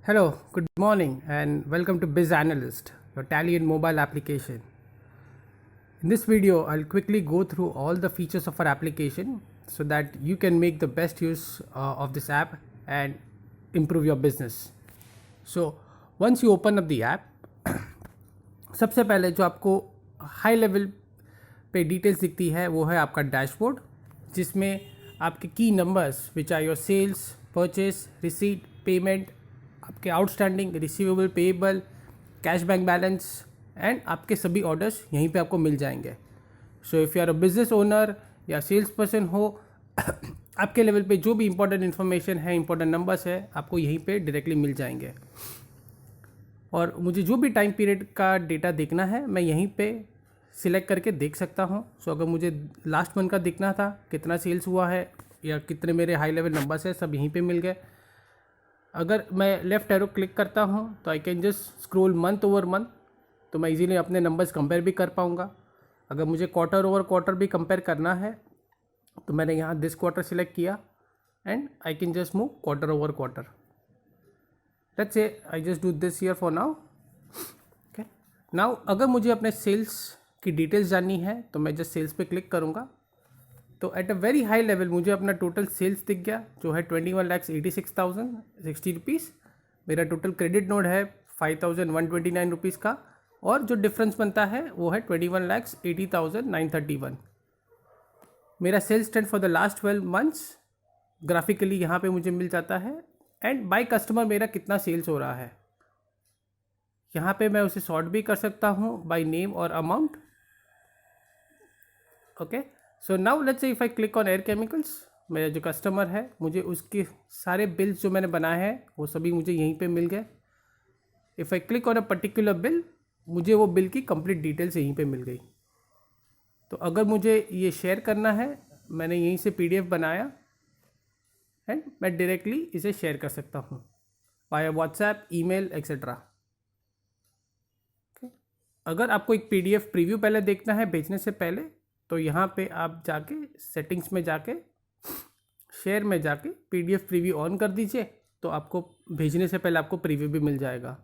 Hello, good morning, and welcome to Biz Analyst, your Tally and mobile application. In this video, I'll quickly go through all the features of our application so that you can make the best use of this app and improve your business. So, once you open up the app, सबसे पहले जो आपको high level पे details दिखती है वो है आपका डैशबोर्ड, जिसमें आपके key numbers which are your sales, purchase, receipt, payment, आपके outstanding, receivable, payable, cash bank balance and आपके सभी ऑर्डर्स यहीं पे आपको मिल जाएंगे. So if you are a business owner या सेल्स पर्सन हो, आपके लेवल पे जो भी इंपॉर्टेंट इन्फॉर्मेशन है, इंपॉर्टेंट नंबर्स है, आपको यहीं पे डायरेक्टली मिल जाएंगे. और मुझे जो भी टाइम पीरियड का डेटा देखना है मैं यहीं पे सिलेक्ट करके देख सकता हूँ. सो अगर मुझे लास्ट मंथ का देखना था, कितना सेल्स हुआ है या कितने मेरे हाई लेवल नंबर्स है, सब यहीं पे मिल गए. अगर मैं लेफ़्ट एरो क्लिक करता हूँ तो I can just scroll month over month, तो मैं इजीली अपने नंबर्स कंपेयर भी कर पाऊँगा. अगर मुझे क्वार्टर ओवर क्वार्टर भी कंपेयर करना है तो मैंने यहाँ दिस क्वार्टर सिलेक्ट किया and I can just move quarter over quarter. Let's say I just do this year for now. Okay, now अगर मुझे अपने सेल्स की डिटेल्स जाननी है तो मैं जस्ट सेल्स पे क्लिक करूँगा. तो at a very high level मुझे अपना टोटल सेल्स दिख गया जो है 21,86,060 रुपीज़. मेरा टोटल क्रेडिट नोट है 5,129 रुपीज़ का, और जो डिफरेंस बनता है वो है 21,80,931. मेरा sales trend for the last 12 months graphically यहाँ पे मुझे मिल जाता है. एंड बाय कस्टमर मेरा कितना सेल्स हो रहा है, यहाँ पे मैं उसे सॉर्ट भी कर सकता हूँ बाय नेम और amount. Okay, so now let's से if I click on air chemicals, मेरा जो कस्टमर है मुझे उसके सारे बिल्स जो मैंने बनाए हैं वो सभी मुझे यहीं पे मिल गए. If I click on a particular bill, मुझे वो बिल की कंप्लीट डिटेल्स यहीं पे मिल गई. तो अगर मुझे ये शेयर करना है, मैंने यहीं से PDF बनाया एंड मैं डायरेक्टली इसे शेयर कर सकता हूँ वाया व्हाट्सएप, ईमेल एक्सेट्रा. अगर आपको एक PDF प्रीव्यू पहले देखना है भेजने से पहले, तो यहाँ पे आप जाके सेटिंग्स में जाके शेयर में जाके PDF प्रीव्यू ऑन कर दीजिए, तो आपको भेजने से पहले आपको प्रीव्यू भी मिल जाएगा.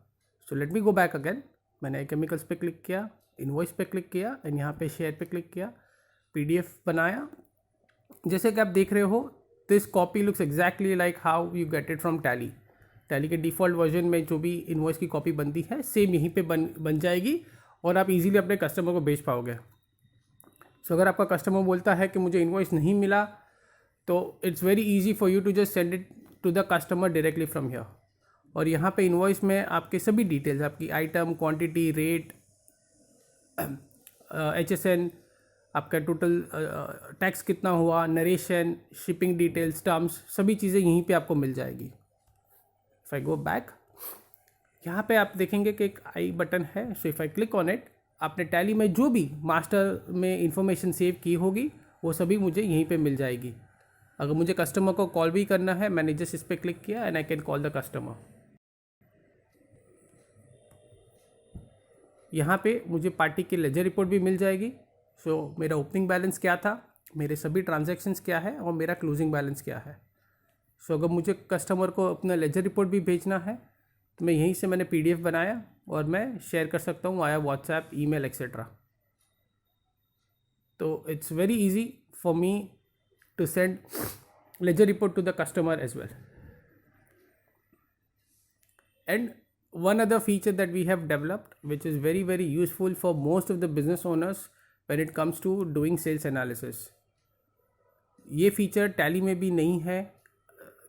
So let me go back again. मैंने केमिकल्स पे क्लिक किया, इनवॉइस पे क्लिक किया एंड यहाँ पे शेयर पे क्लिक किया, PDF बनाया. जैसे कि आप देख रहे हो, this copy looks exactly like how you get it from tally. Tally के डिफ़ॉल्ट वर्जन में जो भी इनवॉइस की कॉपी बनती है सेम यहीं पे बन जाएगी और आप इजीली अपने कस्टमर को भेज पाओगे. सो अगर आपका कस्टमर बोलता है कि मुझे इनवॉइस नहीं मिला, तो it's very easy for you to just send it to the customer directly from here. और यहाँ पे इनवॉइस में आपके सभी डिटेल्स, आपकी आइटम, क्वांटिटी, रेट, HSN, आपका टोटल टैक्स कितना हुआ, नरेशन, शिपिंग डिटेल्स, टर्म्स, सभी चीज़ें यहीं पे आपको मिल जाएगी. इफ़ आई गो बैक, यहाँ पे आप देखेंगे कि एक आई बटन है. सो if I click on it, आपने टैली में जो भी मास्टर में इंफॉर्मेशन सेव की होगी वो सभी मुझे यहीं पे मिल जाएगी. अगर मुझे कस्टमर को कॉल भी करना है, मैंने जस्ट इस पर क्लिक किया and I can call the customer. यहाँ पे मुझे पार्टी की लेजर रिपोर्ट भी मिल जाएगी. सो मेरा ओपनिंग बैलेंस क्या था, मेरे सभी ट्रांजैक्शंस क्या है और मेरा क्लोजिंग बैलेंस क्या है. सो अगर मुझे कस्टमर को अपना लेजर रिपोर्ट भी भेजना है तो मैं यहीं से मैंने PDF बनाया और मैं शेयर कर सकता हूँ वाया व्हाट्सएप, ईमेल एक्सेट्रा. तो it's very easy for me to send ledger report to the customer as well. And one other feature that we have developed, which is very useful for most of the business owners when it comes to doing sales analysis. ये feature tally में भी नहीं है,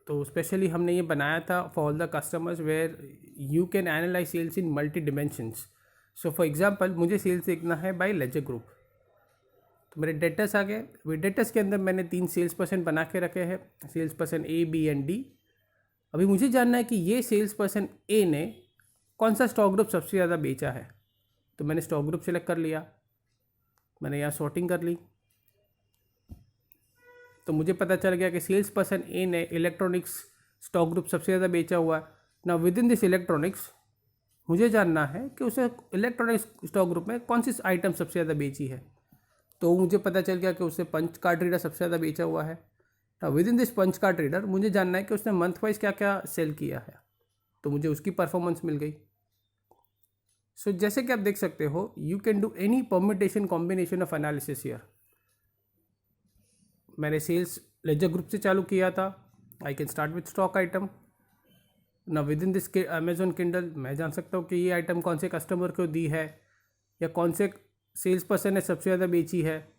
तो specially हमने ये बनाया था for all the customers where you can analyse sales in multi dimensions. So for example, मुझे सेल्स देखना है बाय लेजर ग्रुप, तो मेरे डेटर्स आ गए. डेटर्स के अंदर मैंने 3 सेल्स पर्सन बना के रखे हैं, sales person A, B and D. अभी मुझे जानना है कि ये सेल्स पर्सन A ने कौन सा स्टॉक ग्रुप सबसे ज़्यादा बेचा है. तो मैंने स्टॉक ग्रुप सेलेक्ट कर लिया, मैंने यहाँ सॉर्टिंग कर ली, तो मुझे पता चल गया कि सेल्स पर्सन A ने इलेक्ट्रॉनिक्स स्टॉक ग्रुप सबसे ज़्यादा बेचा हुआ है. ना विद इन दिस इलेक्ट्रॉनिक्स मुझे जानना है कि उसे इलेक्ट्रॉनिक्स स्टॉक ग्रुप में कौन सी आइटम सबसे ज़्यादा बेची है. तो मुझे पता चल गया कि उसने पंच कार्ड रीडर सबसे ज़्यादा बेचा हुआ है. Within this punch card reader मुझे जानना है कि उसने मंथ वाइज क्या क्या सेल किया है. तो मुझे उसकी परफॉर्मेंस मिल गई। सो जैसे कि आप देख सकते हो, you can do any permutation combination of analysis here. मैंने सेल्स लेजर ग्रुप से चालू किया था। I can start with stock item. ना within this Amazon Kindle मैं जान सकता हूँ कि ये आइटम कौन से कस्टमर को दी है या कौन से सेल्स पर्सन ने सबसे ज़्यादा बेची है,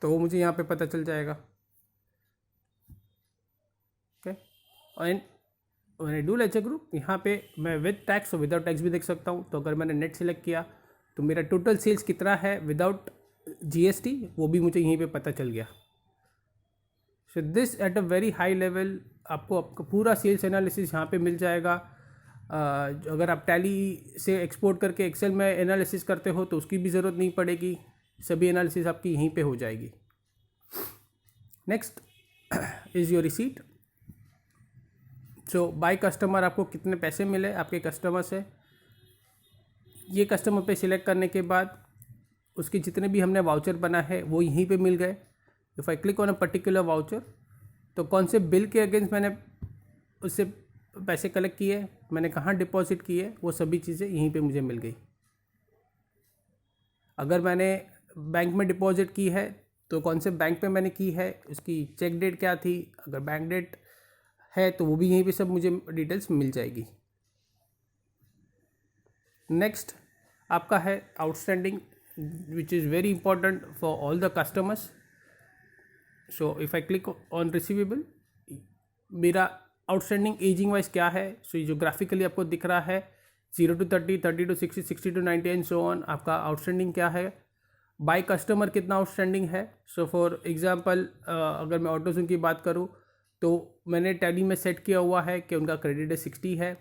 तो वो मुझे यहाँ पे पता चल जाएगा। Okay, and when I do ledger group, यहाँ पे मैं विद टैक्स और विदाउट टैक्स भी देख सकता हूँ। तो अगर मैंने नेट सेलेक्ट किया तो मेरा टोटल सेल्स कितना है विदाउट जीएसटी, वो भी मुझे यहीं पे पता चल गया। So this at a very high level आपको आपका पूरा सेल्स एनालिसिस यहाँ पे मिल जाएगा। अगर आप टैली से एक्सपोर्ट करके एक्सेल में एनालिसिस करते हो तो उसकी भी ज़रूरत नहीं पड़ेगी, सभी एनालिसिस आपकी यहीं पे हो जाएगी। Next is your receipt. So by customer आपको कितने पैसे मिले आपके कस्टमर से, ये कस्टमर पे सिलेक्ट करने के बाद उसके जितने भी हमने वाउचर बना है वो यहीं पे मिल गए। If I click on a particular voucher, तो कौन से बिल के अगेंस्ट मैंने उससे पैसे कलेक्ट किए, मैंने कहाँ डिपॉजिट किए, वो सभी चीज़ें यहीं पे मुझे मिल गई। अगर मैंने बैंक में डिपॉजिट की है तो कौन से बैंक पे मैंने की है, उसकी चेक डेट क्या थी, अगर बैंक डेट है तो वो भी यहीं पे सब मुझे डिटेल्स मिल जाएगी। नेक्स्ट आपका है outstanding, which is very important for all the customers. So if I click on receivable, मेरा आउटस्टैंडिंग एजिंग वाइज क्या है। सो ये जो ग्राफिकली आपको दिख रहा है 0 to 30, 30 to 60, 60 to 90 and so on, आपका आउटस्टैंडिंग क्या है, बाय कस्टमर कितना आउटस्टैंडिंग है। सो फॉर एग्जांपल अगर मैं ऑटोजोन की बात करूँ तो मैंने टैली में सेट किया हुआ है कि उनका क्रेडिट 60 है,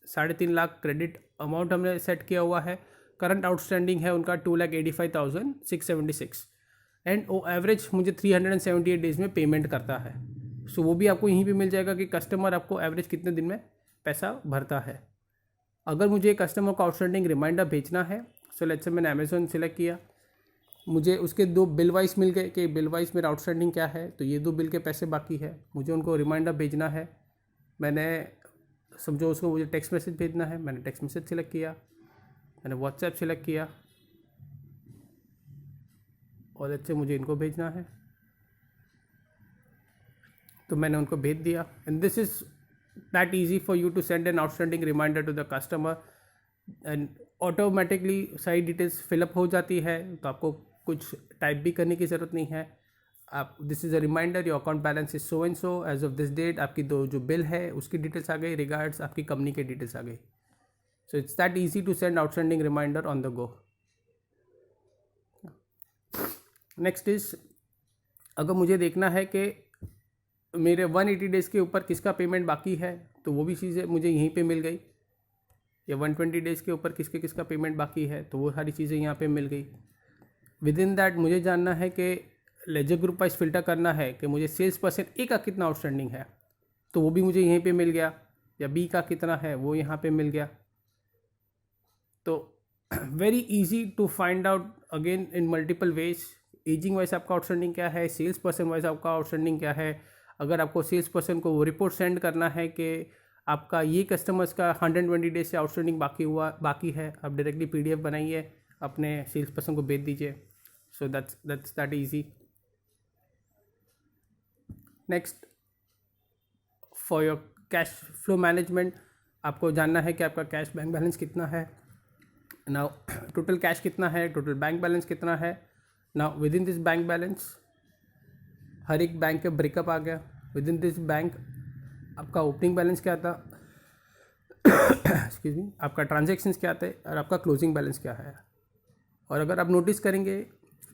3.5 लाख क्रेडिट अमाउंट हमने सेट किया हुआ है। करंट आउटस्टैंडिंग है उनका 2,85,676 एंड वो एवरेज मुझे 378 डेज़ में पेमेंट करता है। सो वो भी आपको यहीं पे मिल जाएगा कि कस्टमर आपको एवरेज कितने दिन में पैसा भरता है। अगर मुझे कस्टमर को आउटस्टैंडिंग रिमाइंडर भेजना है, सो लेट्स से मैंने अमेज़ोन सेलेक्ट किया, मुझे उसके 2 बिल वाइज मिल गए कि बिल वाइज मेरा आउटस्टैंडिंग क्या है, तो ये 2 बिल के पैसे बाकी है, मुझे उनको रिमाइंडर भेजना है। मैंने समझो उसको मुझे टेक्स्ट मैसेज भेजना है, मैंने टेक्स्ट मैसेज सेलेक्ट किया, मैंने व्हाट्सएप सेलेक्ट किया और अच्छे मुझे इनको भेजना है, तो मैंने उनको भेज दिया। And this is that easy for you to send an outstanding reminder to the customer and automatically सारी डिटेल्स फिलअप हो जाती है, तो आपको कुछ टाइप भी करने की ज़रूरत नहीं है। आप this is a reminder, your account balance is so and so as of this date, आपकी जो बिल है उसकी डिटेल्स आ गई, रिगार्ड्स आपकी कंपनी के डिटेल्स आ गई। So it's that easy to send outstanding reminder on the go. Next is, अगर मुझे देखना है कि मेरे 180 डेज़ के ऊपर किसका पेमेंट बाकी है, तो वो भी चीज़ें मुझे यहीं पे मिल गई, या 120 डेज़ के ऊपर किसका पेमेंट बाकी है, तो वो सारी चीज़ें यहाँ पे मिल गई। विद इन दैट मुझे जानना है कि लेजर ग्रुप वाइज फिल्टर करना है कि मुझे सेल्स पर्सन ए का कितना आउटस्टैंडिंग है, तो वो भी मुझे यहीं पे मिल गया, या बी का कितना है वो यहाँ पे मिल गया। तो very easy to find out again in multiple ways, ageing wise आपका आउटस्टैंडिंग क्या है, सेल्स पर्सन वाइज आपका आउटस्टैंडिंग क्या है। अगर आपको सेल्स पर्सन को वो रिपोर्ट सेंड करना है कि आपका ये कस्टमर्स का 120 डेज से आउटस्टैंडिंग बाकी है, आप डायरेक्टली PDF बनाइए, अपने सेल्स पर्सन को भेज दीजिए। So that's that easy. Next, for your cash flow management, आपको जानना है कि आपका कैश बैंक बैलेंस कितना है, नाउ टोटल कैश कितना है, टोटल बैंक बैलेंस कितना है। Now within this bank balance हर एक बैंक का ब्रेकअप आ गया। विद इन दिस बैंक आपका ओपनिंग बैलेंस क्या था एक्सक्यूज मी, आपका ट्रांजैक्शंस क्या थे और आपका क्लोजिंग बैलेंस क्या है। और अगर आप नोटिस करेंगे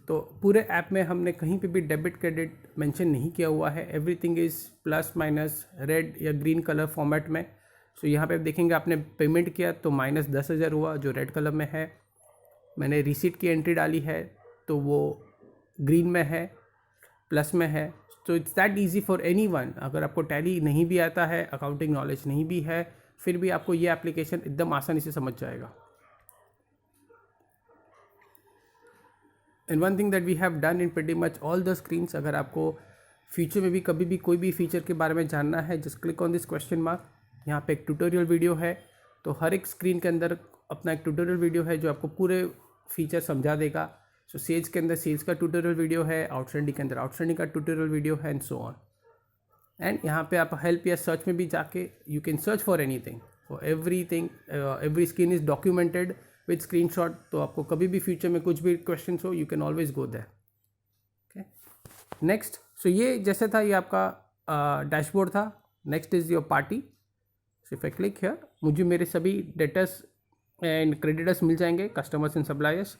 तो पूरे ऐप में हमने कहीं पे भी डेबिट क्रेडिट मेंशन नहीं किया हुआ है, everything is plus minus red या ग्रीन कलर फॉर्मेट में। सो यहाँ पे आप देखेंगे आपने पेमेंट किया तो -10,000 हुआ जो रेड कलर में है, मैंने रिसीट की एंट्री डाली है तो वो ग्रीन में है, प्लस में है। सो it's that easy for anyone. अगर आपको टैली नहीं भी आता है, अकाउंटिंग नॉलेज नहीं भी है, फिर भी आपको ये एप्लीकेशन एकदम आसानी से समझ जाएगा। And one thing that we have done in pretty much all the screens, अगर आपको फ्यूचर में भी कभी भी कोई भी फीचर के बारे में जानना है, just click on this question mark. यहाँ पे एक ट्यूटोरियल वीडियो है, तो हर एक स्क्रीन के अंदर अपना एक ट्यूटोरियल वीडियो है जो आपको पूरे फीचर समझा देगा। सो सेल्स के अंदर सेल्स का ट्यूटोरियल वीडियो है, आउटस्टैंडिंग के अंदर आउटस्टैंडिंग का ट्यूटोरियल वीडियो है, एंड सो ऑन। एंड यहाँ पे आप हेल्प या सर्च में भी जाके you can search for anything, for everything. Every screen is documented with screenshot, तो आपको कभी भी फ्यूचर में कुछ भी क्वेश्चन हो, you can always go there. Okay, next. So ये जैसे था, ये आपका डैशबोर्ड था। Next is your party. So if I click here, मुझे मेरे सभी डेटर्स एंड क्रेडिटर्स मिल जाएंगे, customers and suppliers.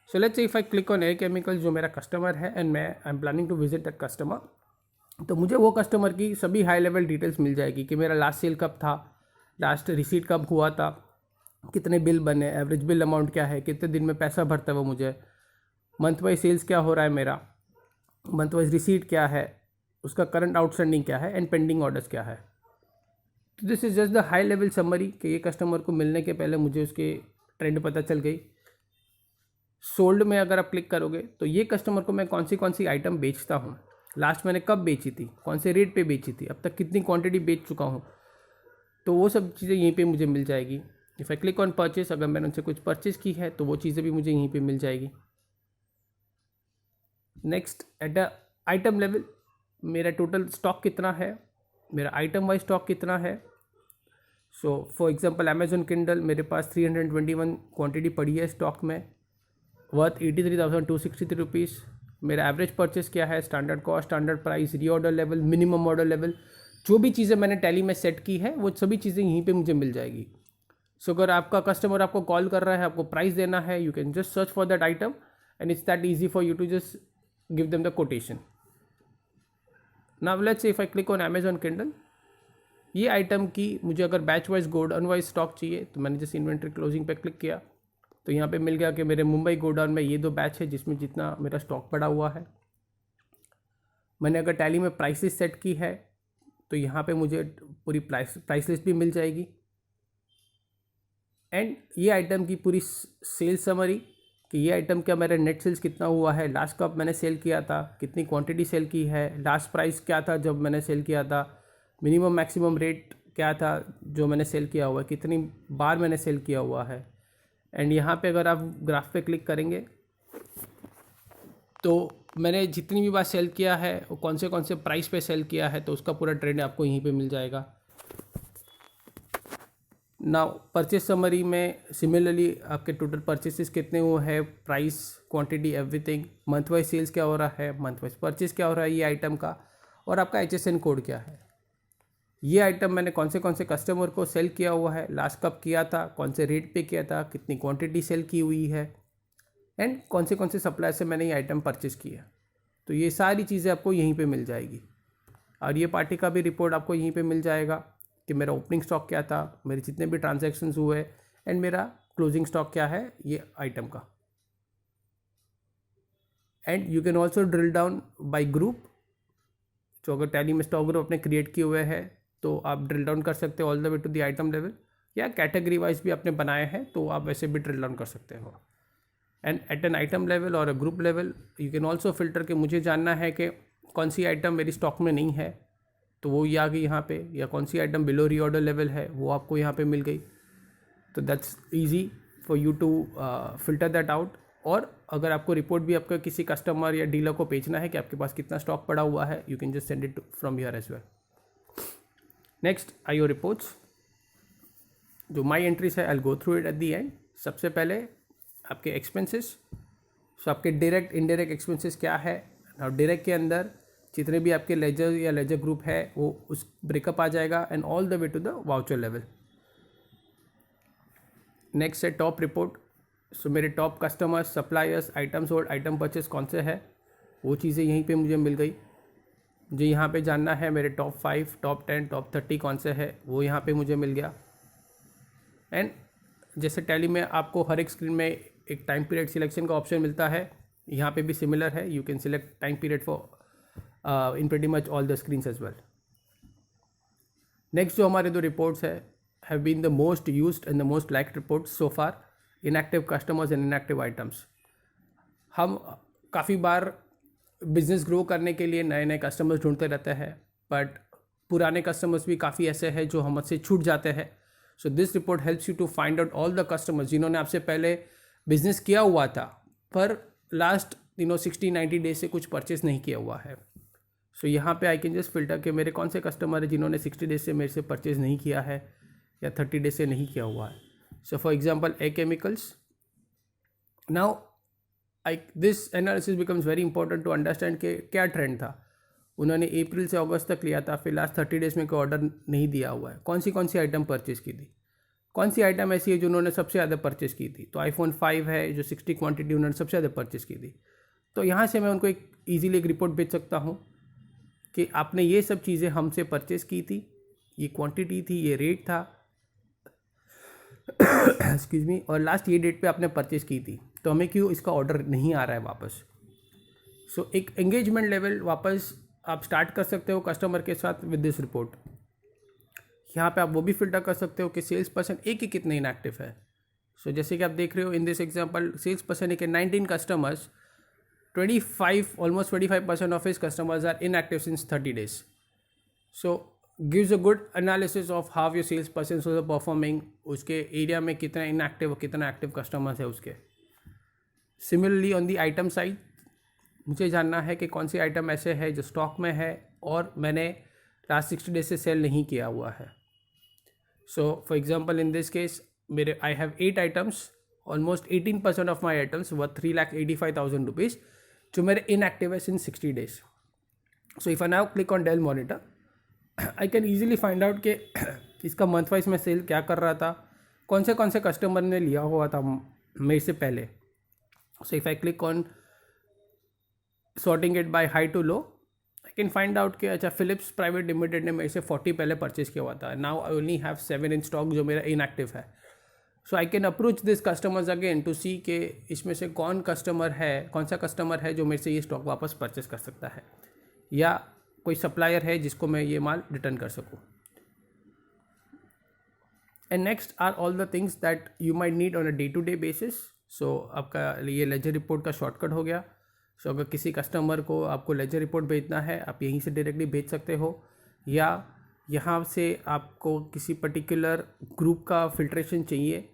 So let's say if I click on air chemical, जो मेरा कस्टमर है and I am planning to visit that customer, तो मुझे वो कस्टमर की सभी हाई लेवल डिटेल्स मिल जाएगी कि मेरा लास्ट सेल कब था, लास्ट रिसीट कब हुआ था, कितने बिल बने, एवरेज बिल अमाउंट क्या है, कितने दिन में पैसा भरता है वो मुझे, मंथ वाइज सेल्स क्या हो रहा है मेरा, मंथ वाइज रिसीट क्या है, उसका करंट आउटस्टैंडिंग क्या है, एंड पेंडिंग ऑर्डर्स क्या है। तो this is just the high level summary कि ये कस्टमर को मिलने के पहले मुझे उसके ट्रेंड पता चल गई। सोल्ड में अगर आप क्लिक करोगे तो ये कस्टमर को मैं कौन सी आइटम बेचता हूँ, लास्ट मैंने कब बेची थी, कौन से रेट पे बेची थी, अब तक कितनी क्वांटिटी बेच चुका हूँ, तो वो सब चीज़ें यहीं पे मुझे मिल जाएगी। If I click on purchase, अगर मैंने उनसे कुछ परचेस की है तो वो चीज़ें भी मुझे यहीं पे मिल जाएगी। Next, at the item level, मेरा टोटल स्टॉक कितना है, मेरा आइटम वाइज स्टॉक कितना है। So for example Amazon Kindle, मेरे पास 321 क्वांटिटी पड़ी है स्टॉक में, वर्थ 83,263 रुपीज़। मेरा एवरेज परचेस क्या है, standard cost, standard price, reorder level, minimum order level, जो भी चीज़ें मैंने टैली में सेट की है वो सभी चीज़ें यहीं पे मुझे मिल जाएगी। सो अगर आपका कस्टमर आपको कॉल कर रहा है, आपको प्राइस देना है, you can just search for that item and it's that easy for you to just give them the quotation. Now let's say if I click on Amazon Kindle, ये item की मुझे अगर batch wise godown wise stock चाहिए, तो मैंने just inventory closing पे click किया तो यहाँ पे मिल गया कि मेरे मुंबई गोडाउन में ये 2 बैच है जिसमें जितना मेरा स्टॉक पड़ा हुआ है। मैंने अगर टैली में प्राइस लिस्ट सेट की है तो यहाँ पे मुझे पूरी प्राइस लिस्ट भी मिल जाएगी, एंड ये आइटम की पूरी सेल्स समरी कि ये आइटम का मेरा नेट सेल्स कितना हुआ है, लास्ट कब मैंने सेल किया था, कितनी क्वांटिटी सेल की है, लास्ट प्राइस क्या था जब मैंने सेल किया था, मिनिमम मैक्सिमम रेट क्या था जो मैंने सेल किया हुआ है, कितनी बार मैंने सेल किया हुआ है। एंड यहाँ पे अगर आप ग्राफ पे क्लिक करेंगे तो मैंने जितनी भी बार सेल किया है वो कौन से प्राइस पे सेल किया है, तो उसका पूरा ट्रेंड आपको यहीं पे मिल जाएगा। नाउ परचेस समरी में सिमिलरली आपके टोटल परचेसेस कितने हुए हैं, price, quantity, everything, month wise sales क्या हो रहा है, मंथ वाइज परचेस क्या हो रहा है ये आइटम का, और आपका HSN कोड क्या है। ये आइटम मैंने कौन से कस्टमर को सेल किया हुआ है, लास्ट कब किया था, कौन से रेट पे किया था, कितनी क्वांटिटी सेल की हुई है, एंड कौन से सप्लायर से मैंने ये आइटम परचेस किया। तो ये सारी चीज़ें आपको यहीं पे मिल जाएगी, और ये पार्टी का भी रिपोर्ट आपको यहीं पे मिल जाएगा कि मेरा ओपनिंग स्टॉक क्या था, मेरे जितने भी ट्रांजैक्शंस हुए, एंड मेरा क्लोजिंग स्टॉक क्या है ये आइटम का। And you can also drill down by group, जो अगर टैली में स्टॉक ग्रुप अपने क्रिएट किए हुए हैं तो आप ड्रिल डाउन कर सकते हो all the way to the item level, या कैटेगरी वाइज भी आपने बनाए हैं तो आप वैसे भी ड्रिल डाउन कर सकते हो। And at an item level or a group level you can also filter कि मुझे जानना है कि कौन सी आइटम मेरी स्टॉक में नहीं है तो वो ये आ गई यहाँ पे, या कौन सी आइटम बिलो रीऑर्डर लेवल है वो आपको यहाँ पे मिल गई। तो that's easy for you to filter that out. और अगर आपको रिपोर्ट भी आपका किसी कस्टमर या डीलर को भेजना है कि आपके पास कितना स्टॉक पड़ा हुआ है, you can just send it from here as well. Next I your reports, जो माई एंट्रीज है I will go through it at the end. सबसे पहले आपके एक्सपेंसेस, सो आपके डायरेक्ट इनडायरेक्ट एक्सपेंसेस क्या है, और डायरेक्ट के अंदर जितने भी आपके लेजर या लेजर ग्रुप है वो उस ब्रेकअप आ जाएगा, and all the way to the voucher level. Next है टॉप रिपोर्ट, सो मेरे top customers, suppliers, item sold, item purchase कौन से है वो चीज़ें यहीं पे मुझे मिल गई। मुझे यहाँ पे जानना है मेरे टॉप 5, टॉप 10, टॉप 30 कौन से है वो यहाँ पे मुझे मिल गया। एंड जैसे टैली में आपको हर एक स्क्रीन में एक टाइम पीरियड सिलेक्शन का ऑप्शन मिलता है, यहाँ पे भी सिमिलर है, you can select time period for in pretty much all the screens as well. Next जो हमारे 2 रिपोर्ट्स है have been the most used and the most liked reports so far, inactive customers and inactive items. हम काफ़ी बार business grow करने के लिए नए नए कस्टमर्स ढूंढते रहते हैं, बट पुराने कस्टमर्स भी काफ़ी ऐसे हैं जो हमसे छूट जाते हैं. So this report helps you to find out all the customers जिन्होंने आपसे पहले बिजनेस किया हुआ था पर लास्ट 60-90 डेज से कुछ परचेस नहीं किया हुआ है. सो यहाँ पे आई कैन जस्ट फिल्टर कि मेरे कौन से कस्टमर है जिन्होंने 60 डेज से मेरे से परचेज नहीं किया है या 30 डेज से नहीं किया हुआ है. So for example a chemicals. Now this analysis becomes very important to understand कि क्या ट्रेंड था. उन्होंने अप्रैल से अगस्त तक लिया था, फिर लास्ट 30 डेज में कोई ऑर्डर नहीं दिया हुआ है. कौन सी आइटम परचेज की थी, कौन सी आइटम ऐसी है जो उन्होंने सबसे ज़्यादा परचेज की थी. तो iPhone 5 है जो 60 क्वांटिटी उन्होंने सबसे ज़्यादा परचेज की थी. तो यहाँ से मैं उनको ईजिली एक रिपोर्ट भेज सकता हूँ कि आपने ये सब चीज़ें हमसे परचेज़ की थी, ये क्वांटिटी थी, ये रेट था एक्सक्यूज़ मी, और लास्ट ये डेट पे आपने परचेज़ की थी, तो हमें क्यों इसका ऑर्डर नहीं आ रहा है वापस. सो एक एंगेजमेंट लेवल वापस आप स्टार्ट कर सकते हो कस्टमर के साथ विद दिस रिपोर्ट. यहाँ पे आप वो भी फिल्टर कर सकते हो कि सेल्स पर्सन एक ही कितने इनएक्टिव है. सो जैसे कि आप देख रहे हो in this example, sales person एक 19 customers, 25% of his customers are inactive since 30 days. So gives a good analysis of how your salespersons are performing, उसके एरिया में कितना inactive और कितना एक्टिव कस्टमर्स है उसके. Similarly on the item side मुझे जानना है कि कौन सी आइटम ऐसे है जो स्टॉक में है और मैंने लास्ट 60 डेज से सेल नहीं किया हुआ है. So for example in this case मेरे I have 8 items, almost 18% of my items व 3,85,000 रुपीज़ जो मेरे इनएक्टिव है since 60 days. So if I now click on Dell monitor, I can easily find out कि इसका मंथ वाइज में cell क्या कर रहा था, कौन से कस्टमर ने लिया हुआ था मेरे से पहले. So if I click on sorting it by high to low, I can find out कि अच्छा फिलिप्स प्राइवेट लिमिटेड ने मेरे से 40 पहले परचेज किया हुआ था. Now I only have 7 in stock जो मेरा इनएक्टिव है. So I can approach this customers again to see कि इसमें से कौन सा कस्टमर है जो मेरे से ये स्टॉक वापस परचेस कर सकता है, या कोई सप्लायर है जिसको मैं ये माल रिटर्न कर सकूँ. And next are all the things that you might need on a day to day basis. So आपका ये लेजर रिपोर्ट का शॉर्टकट हो गया. सो अगर किसी कस्टमर को आपको लेजर रिपोर्ट भेजना है आप यहीं से डायरेक्टली भेज सकते हो, या यहाँ से आपको किसी पर्टिकुलर ग्रुप का फिल्ट्रेशन चाहिए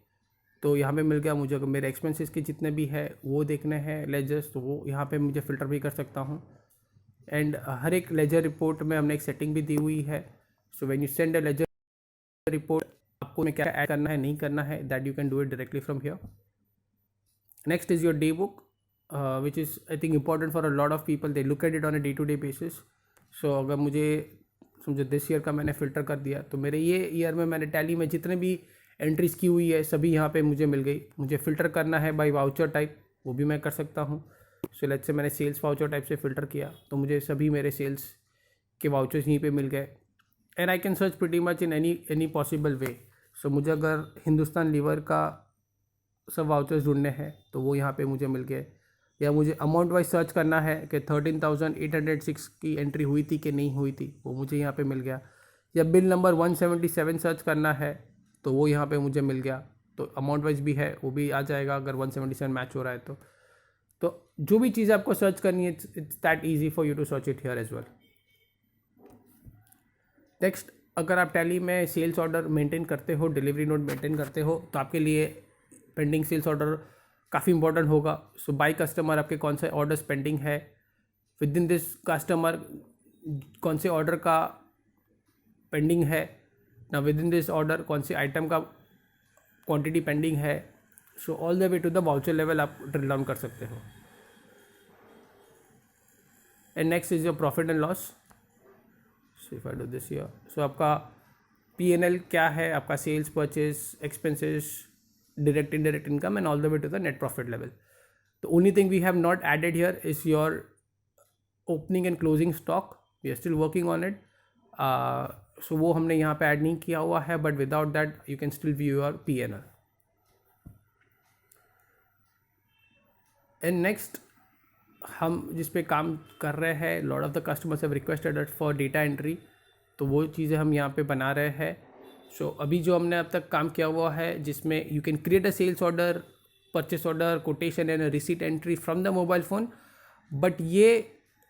तो यहाँ पे मिल गया मुझे. अगर मेरे एक्सपेंसेस के जितने भी है वो देखने हैं लेजर्स, तो वो यहाँ पे मुझे फ़िल्टर भी कर सकता हूँ. एंड हर एक लेजर रिपोर्ट में हमने एक सेटिंग भी दी हुई है. So when you send a ledger report आपको में क्या ऐड करना है नहीं करना है, that you can do it directly from here. Next is your day book, which is I think important for a lot of people, they look at it on a day to day basis. So अगर मुझे समझो this year का मैंने filter कर दिया, तो मेरे ये ईयर में मैंने टैली में जितने भी एंट्रीज़ की हुई है सभी यहाँ पे मुझे मिल गई. मुझे फ़िल्टर करना है बाय वाउचर टाइप, वो भी मैं कर सकता हूँ. सो लेट्स से मैंने सेल्स वाउचर टाइप से फ़िल्टर किया तो मुझे सभी मेरे सेल्स के वाउचर्स यहीं पे मिल गए. And I can search pretty much in any possible way. So मुझे अगर हिंदुस्तान लीवर का सब वाउचर्स ढूंढने हैं तो वो यहाँ पे मुझे मिल गए, या मुझे अमाउंट वाइज सर्च करना है कि 13,806 की एंट्री हुई थी कि नहीं हुई थी, वो मुझे यहाँ पे मिल गया. या बिल नंबर 177 सर्च करना है तो वो यहाँ पे मुझे मिल गया, तो अमाउंट वाइज भी है वो भी आ जाएगा अगर 177 मैच हो रहा है तो जो भी चीज़ आपको सर्च करनी है it's that easy for you to search it here as well. Next, अगर आप टैली में सेल्स ऑर्डर मेंटेन करते हो, डिलीवरी नोट मेंटेन करते हो, तो आपके लिए पेंडिंग सेल्स ऑर्डर काफ़ी इंपॉर्टेंट होगा. सो बाय कस्टमर आपके कौन से ऑर्डर्स पेंडिंग है, विद इन दिस कस्टमर कौन से ऑर्डर का पेंडिंग है ना, विद इन दिस ऑर्डर कौन सी आइटम का क्वांटिटी पेंडिंग है. So all the way to the voucher level आप ड्रिल डाउन कर सकते हो. And next is your profit and loss. So if I do this here, so आपका P&L क्या है, आपका sales, purchase, expenses, direct indirect income, and all the way to the net profit level. The only thing we have not added here is your opening and closing stock. We are still working on it. So वो हमने यहाँ पे add नहीं किया हुआ है, but without that you can still view your P&L. And next हम जिस पे काम कर रहे हैं, lot of the customers have requested us for data entry, तो वो चीज़ें हम यहाँ पे बना रहे हैं. सो अभी जो हमने अब तक काम किया हुआ है जिसमें you can create a sales order, purchase order, quotation and receipt entry from the mobile phone, but ये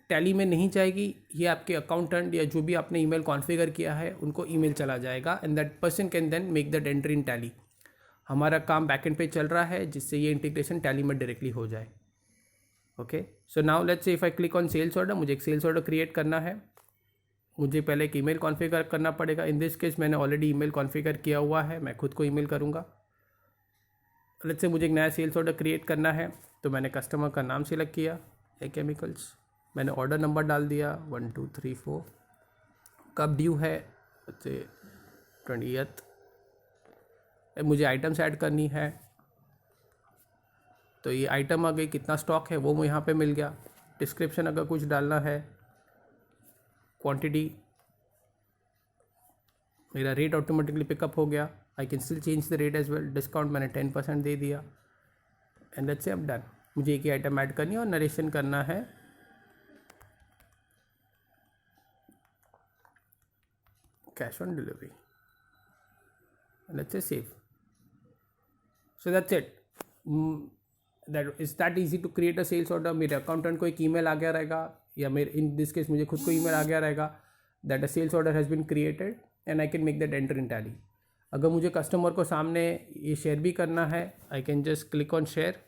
टैली में नहीं जाएगी, ये आपके अकाउंटेंट या जो भी आपने ईमेल कॉन्फ़िगर किया है उनको ईमेल चला जाएगा and that person can then make that entry in Tally. हमारा काम बैकएंड पे चल रहा है जिससे ये इंटीग्रेशन टैली में डायरेक्टली हो जाए। Okay, so now let's say if I click on sales order, मुझे एक सेल्स ऑर्डर क्रिएट करना है, मुझे पहले एक ईमेल कॉन्फ़िगर करना पड़ेगा। इन दिस केस मैंने ऑलरेडी ईमेल कॉन्फ़िगर किया हुआ है, मैं खुद को ईमेल करूँगा। लेट्स से मुझे एक नया सेल्स ऑर्डर क्रिएट करना है, तो मैंने कस्टमर का नाम सिलेक्ट किया, ए केमिकल्स, मैंने ऑर्डर नंबर डाल दिया 1 2 3 4, कब ड्यू है, से 20th, मुझे आइटम्स ऐड करनी है, तो ये आइटम आ गई, कितना स्टॉक है वो मुझे यहाँ पे मिल गया। डिस्क्रिप्शन अगर कुछ डालना है, क्वांटिटी, मेरा रेट ऑटोमेटिकली पिकअप हो गया, I can still change the rate as well, discount मैंने 10% दे दिया एंड लेट्स से अब डन। मुझे एक ही आइटम ऐड करनी है और नरेशन करना है cash on delivery, let's say save. So that's it, that is that easy to create a sales order. मेरे अकाउंटेंट को एक ईमेल आ गया रहेगा, या मेरे इन दिस केस मुझे खुद को ईमेल आ गया रहेगा that a sales order has been created and I can make that enter in Tally. अगर मुझे कस्टमर को सामने ये शेयर भी करना है, I can just click on share,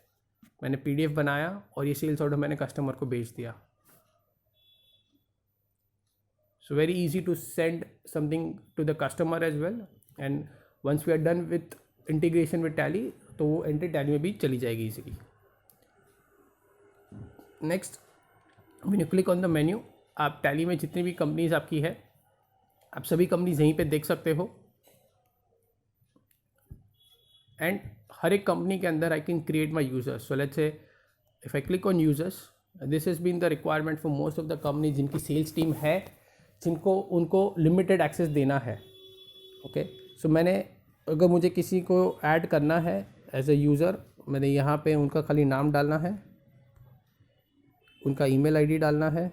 मैंने PDF बनाया और ये सेल्स ऑर्डर मैंने कस्टमर को भेज दिया। So very easy to send something to the customer as well, and once we are done with integration with Tally, तो वो एंट्री टैली में भी चली जाएगी easily. Next, when you click on the menu, आप टैली में जितनी भी कंपनीज आपकी है, आप सभी कंपनीज यहीं पे देख सकते हो एंड हर एक कंपनी के अंदर I can create my users. So let's say if I click on users, this has been the requirement for most of the company जिनकी सेल्स टीम है, जिनको उनको लिमिटेड एक्सेस देना है। ओके, सो मैंने अगर मुझे किसी को ऐड करना है एज ए यूज़र, मैंने यहाँ पे उनका खाली नाम डालना है, उनका ईमेल आईडी डालना है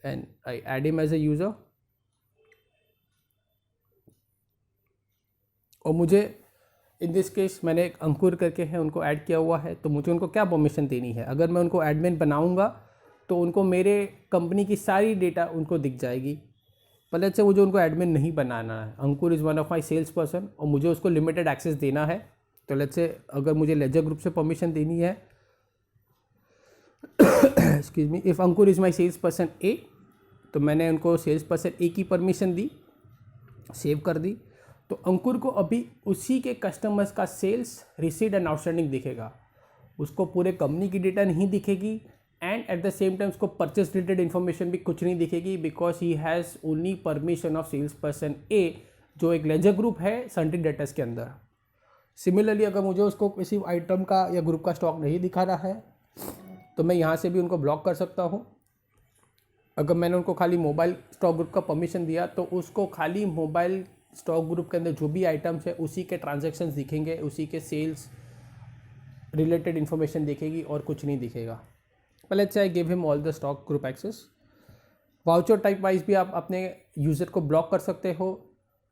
and I add him as a user. और मुझे इन दिस केस मैंने एक अंकुर करके है उनको ऐड किया हुआ है, तो मुझे उनको क्या परमिशन देनी है। अगर मैं उनको एडमिन बनाऊँगा तो उनको मेरे कंपनी की सारी डेटा उनको दिख जाएगी, पर लेट्स से मुझे उनको एडमिन नहीं बनाना है। Ankur is one of my sales person और मुझे उसको लिमिटेड एक्सेस देना है, तो लेट्स से अगर मुझे लेजर ग्रुप से परमिशन देनी है, excuse me, if Ankur is my sales person A, तो मैंने उनको सेल्स पर्सन ए की परमिशन दी, सेव कर दी, तो अंकुर को अभी उसी के कस्टमर्स का सेल्स, रिसीट एंड आउटस्टैंडिंग दिखेगा, उसको पूरे कंपनी की डेटा नहीं दिखेगी and at the same time उसको परचेस रिलेटेड इन्फॉर्मेशन भी कुछ नहीं दिखेगी, because he has only permission of sales person A, जो एक लेजर ग्रुप है सनटी डेटर्स के अंदर। सिमिलरली अगर मुझे उसको किसी आइटम का या ग्रुप का स्टॉक नहीं दिखा रहा है, तो मैं यहाँ से भी उनको ब्लॉक कर सकता हूँ। अगर मैंने उनको खाली मोबाइल स्टॉक ग्रुप का परमिशन दिया, तो उसको खाली मोबाइल स्टॉक ग्रुप के अंदर जो भी आइटम्स है उसी के ट्रांजैक्शंस दिखेंगे, उसी के सेल्स रिलेटेड इन्फॉर्मेशन दिखेगी और कुछ नहीं दिखेगा। But let's say I give him all the stock group access. Voucher type wise भी आप अपने यूज़र को ब्लॉक कर सकते हो,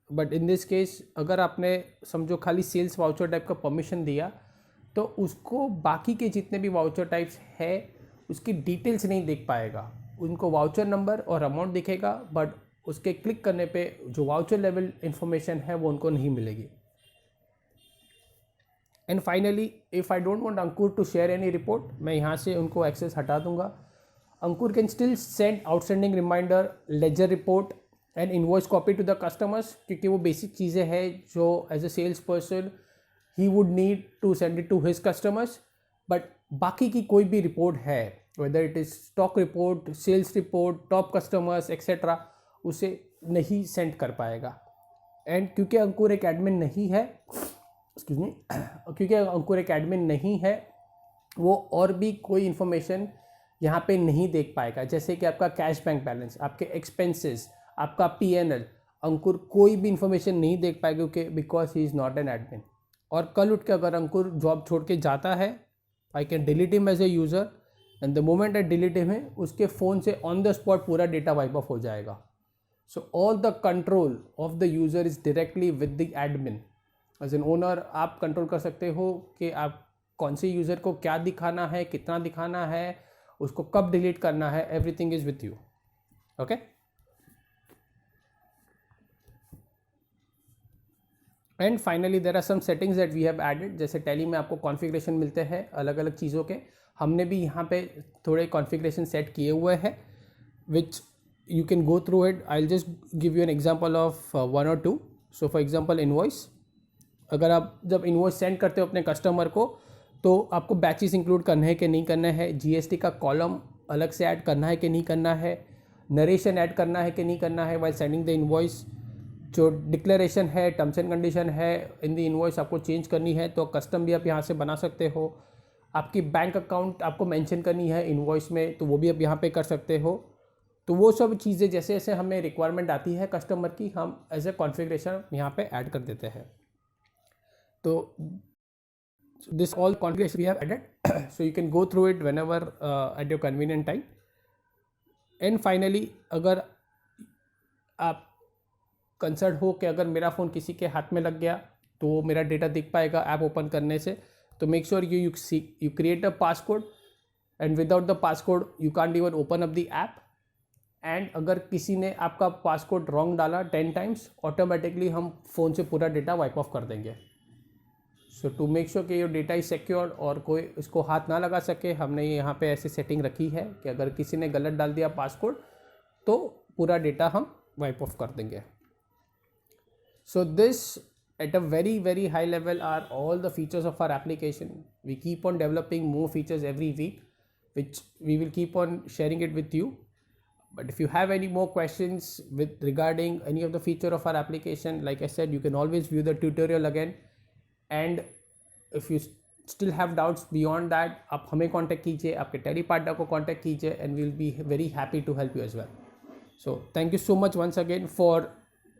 बट इन दिस केस अगर आपने समझो खाली सेल्स वाउचर टाइप का परमिशन दिया, तो उसको बाकी के जितने भी वाउचर टाइप्स है उसकी डिटेल्स नहीं देख पाएगा। उनको वाउचर नंबर और अमाउंट दिखेगा, बट उसके क्लिक करने पे जो वाउचर लेवल इन्फॉर्मेशन है वो उनको नहीं मिलेगी। And finally if I don't want Ankur to share any report, मैं यहाँ से उनको एक्सेस हटा दूंगा। Ankur can still send outstanding reminder, ledger report and invoice copy to the customers, क्योंकि वो बेसिक चीज़ें हैं जो as a sales person he would need to send it to his customers. But बाकी की कोई भी रिपोर्ट है, whether it is stock report, sales report, top customers etcetera, उसे नहीं सेंड कर पाएगा। एंड क्योंकि अंकुर एक एडमिन नहीं है, एक्सक्यूज मी, क्योंकि अंकुर एक एडमिन नहीं है, वो और भी कोई इन्फॉर्मेशन यहाँ पे नहीं देख पाएगा, जैसे कि आपका कैश बैंक बैलेंस, आपके एक्सपेंसेस, आपका PNL, अंकुर कोई भी इन्फॉर्मेशन नहीं देख पाएगा, क्योंकि because he is not an admin. और कल उठ के अगर अंकुर जॉब छोड़ के जाता है, I can delete him as a user, and the moment I delete him, उसके फ़ोन से ऑन द स्पॉट पूरा डेटा वाइप ऑफ हो जाएगा। So all the control of the user is directly with the admin. As an owner आप control कर सकते हो कि आप कौन से यूज़र को क्या दिखाना है, कितना दिखाना है, उसको कब डिलीट करना है, everything is with you. Okay. And finally there are some settings that we have added. जैसे टैली में आपको कॉन्फ़िगरेशन मिलते हैं अलग अलग चीज़ों के, हमने भी यहाँ पे थोड़े कॉन्फ़िगरेशन सेट किए हुए हैं विच you can go through it. I'll just give you an example of one or two. So for example invoice, अगर आप जब इन्वॉइस सेंड करते हो अपने कस्टमर को तो आपको बैचेस इंक्लूड करना है कि नहीं करना है, जीएसटी का कॉलम अलग से ऐड करना है कि नहीं करना है, नरेशन ऐड करना है कि नहीं करना है वाइल सेंडिंग द इन्वॉइस, जो डिक्लेरेशन है, टर्म्स एंड कंडीशन है इन द इन्वॉइस आपको चेंज करनी है तो कस्टम भी आप यहाँ से बना सकते हो. आपकी बैंक अकाउंट आपको मेंशन करनी है इन्वॉइस में तो वो भी आप यहाँ पे कर सकते हो. तो वो सब चीज़ें जैसे जैसे हमें रिक्वायरमेंट आती है कस्टमर की, हम एज ए कॉन्फ़िगरेशन यहाँ पे ऐड कर देते हैं. तो this all configuration we have added, so you can go through it whenever at your convenient time. And finally अगर आप कंसर्न हो कि अगर मेरा फ़ोन किसी के हाथ में लग गया तो मेरा डेटा दिख पाएगा ऐप ओपन करने से, तो make sure you create a passcode and without the passcode you can't even open up the app. And अगर किसी ने आपका पासकोड रॉन्ग डाला 10 टाइम्स, ऑटोमेटिकली हम फ़ोन से पूरा डेटा वाइप ऑफ कर देंगे. सो टू मेक श्योर कि योर डेटा इज सिक्योर और कोई इसको हाथ ना लगा सके, हमने ये यहाँ पे ऐसी सेटिंग रखी है कि अगर किसी ने गलत डाल दिया पासकोड तो पूरा डेटा हम वाइप ऑफ कर देंगे. So this at a very high level are all the features of our application. We keep on developing more features every week which we will keep on sharing it with you. But if you have any more questions with regarding any of the feature of our application, like I said, you can always view the tutorial again. And if you still have doubts beyond that, आप हमें contact कीजिए, आपके tele partner को contact कीजिए and we'll be very happy to help you as well. So thank you so much once again for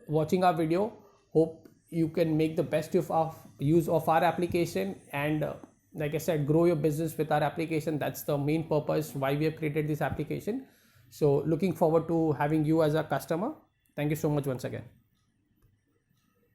watching our video. Hope you can make the best use of our application and like I said, grow your business with our application. That's the main purpose why we have created this application. So looking forward to having you as a customer. Thank you so much once again.